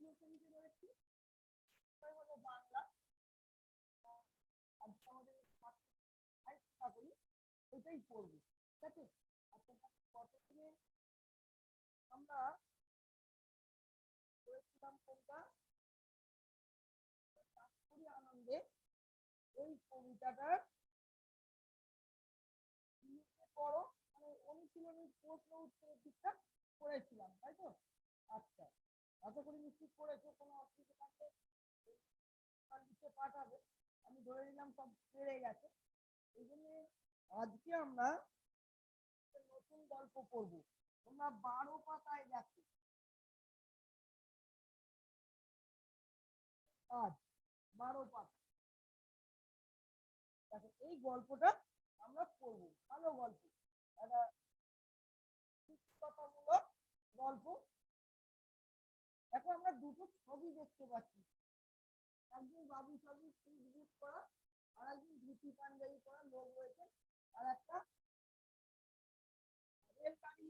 তৃতীয় শ্রেণীতে রয়েছি, হলো বাংলা। আজকে আমাদের সাহিত্য করি ওইটাই পড়বো, ঠিক আছে? আচ্ছা, প্রথমে আমরা করেছিলাম কোনটা, আনন্দে এই কবিতাটার পড়ো, মানে অনুশীলনের প্রশ্ন উত্তরের দিকটা করেছিলাম, তাই তো? আচ্ছা, আশা করি নিশ্চিত করেছো, কোনো অসুবিধা থাকলে লিখে পাঠাবে। আমি ধরে নিলাম সব পেরে গেছে। এই জন্য আজকে আমরা নতুন গল্প পড়ব। তোমরা 12 পাতায় দেখো, আজ 12 পাতা দেখো, এই গল্পটা আমরা পড়বো। ভালো গল্প, একটা শিক্ষামূলক গল্প। এখন আমরা দুটো ছবি দেখতে পাচ্ছি, একজন বাবু ছবি বুট করা, আর একজন ধুতি পাঞ্জাবি করা লোক রয়েছে, আর একটা রেলগাড়ি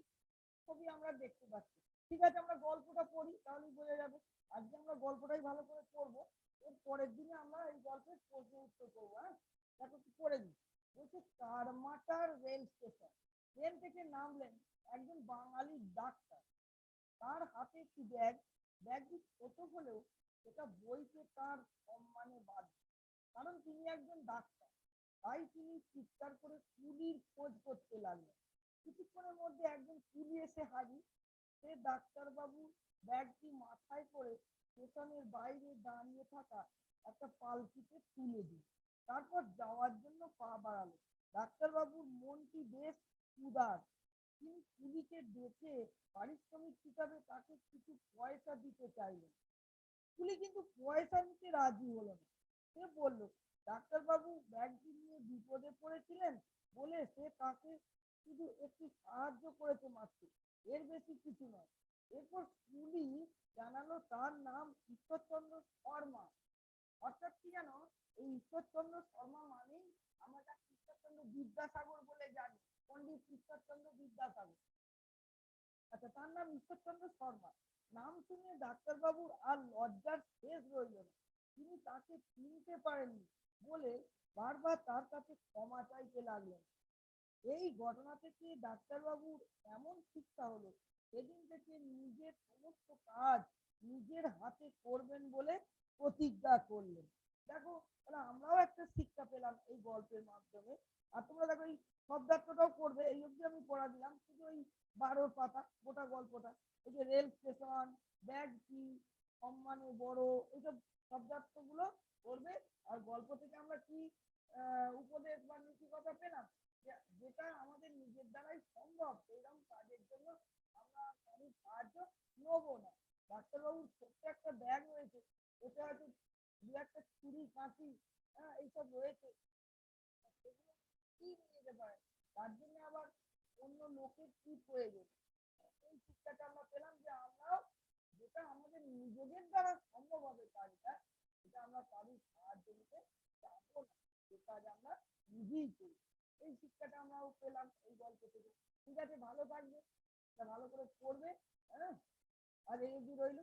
ছবি আমরা দেখতে পাচ্ছি। ঠিক আছে, আমরা গল্পটা পড়ি, তাহলেই বোঝা যাবে। আজকে আমরা গল্পটাই ভালো করে পড়বো, এর পরের দিনে আমরা এই গল্পের প্রশ্ন উত্তর করবো। হ্যাঁ, দেখো কি করে দিই। বলছে কারমাটার রেল স্টেশন, ট্রেন থেকে নামলেন একজন বাঙালি ডাক্তার। তার হাতে একটি ব্যাগ, ব্যাগটি ছোট হলেও সেটা বইতে তার সম্মানে বাধ্য, কারণ তিনি একজন ডাক্তার। তাই তিনি চিৎকার করে কুলির খোঁজ করতে লাগলেন। কিছুক্ষণের মধ্যে একজন কুলি এসে হাজির। সে ডাক্তারবাবু ব্যাগটি মাথায় করে স্টেশনের বাইরে দাঁড়িয়ে থাকা একটা পালকিতে তুলে দিল, তারপর যাওয়ার জন্য পা বাড়ালো। ডাক্তারবাবুর মনটি বেশ উদার। তিনি কুলিকে ডেকে পারিশ্রমিক হিসাবে তাকে কিছু পয়সা দিতে চাইলেন। কুলি কিন্তু পয়সা নিতে রাজি হলো না। সে বলল, ডাক্তারবাবু ব্যাগটি নিয়ে বিপদে পড়েছিলেন বলে সে তাকে শুধু একটু সাহায্য করেছে মাত্র, এর বেশি কিছু নয়। এরপর কুলি জানালো তার নাম ঈশ্বরচন্দ্র শর্মা। অর্থাৎ কি জানো, এই ঈশ্বরচন্দ্র শর্মা মানেই আমরা ঈশ্বরচন্দ্র বিদ্যাসাগর বলে জানি, পন্ডিত ঈশ্বরচন্দ্র বিদ্যাসাগর। আচ্ছা, তার নাম ঈশ্বরচন্দ্র শর্মা। নাম শুনে ডাক্তারবাবুর আর লজ্জার শেষ রইল না। তিনি তাকে চিনতে পারেননি বলে বারবার তার কাছে ক্ষমা চাইতে লাগলেন। এই ঘটনা থেকে ডাক্তারবাবুর এমন শিক্ষা হলো, সেদিন থেকে নিজের সমস্ত কাজ নিজের হাতে করবেন বলে প্রতিজ্ঞা করলেন। দেখো, তাহলে আমরাও একটা শিক্ষা পেলাম এই গল্পের মাধ্যমে। আর তোমরা দেখো, এই শব্দার্থটাও করবে, এই অব্দি আমি পড়া দিলাম, শুধু ওই 12 পাতা গোটা গল্পটা। এই যে রেল স্টেশন, ব্যাগ কি, সম্মানে বড়, এইসব শব্দার্থ গুলো করবে। আর গল্প থেকে আমরা কি উপদেশ বা নীতি কথা পেলাম, যেটা আমাদের নিজের দ্বারাই সম্ভব, সেইরকম কাজের জন্য আমরা কারোর সাহায্য নেবো না। ডাক্তারবাবুর ছোট্ট একটা ব্যাগ রয়েছে, ওটা হয়তো দু একটা ছুরি কাঁচি এইসব রয়েছে, সেগুলো কি নিয়ে যেতে পারে, তার জন্য আবার অন্য লোকের কি প্রয়োজন। এই শিক্ষাটা আমরা পেলাম যে আমরাও যেটা আমাদের নিজেদের দ্বারা সম্ভব হবে কাজটা, সেটা আমরা কারোর সাহায্য নিতে যাবো না, যে কাজ আমরা নিজেই করি। এই শিক্ষাটা আমরাও পেলাম এই গল্প থেকে। ঠিক আছে, ভালো থাকবে, ভালো করে পড়বে। হ্যাঁ, আর এই অবধি রইল।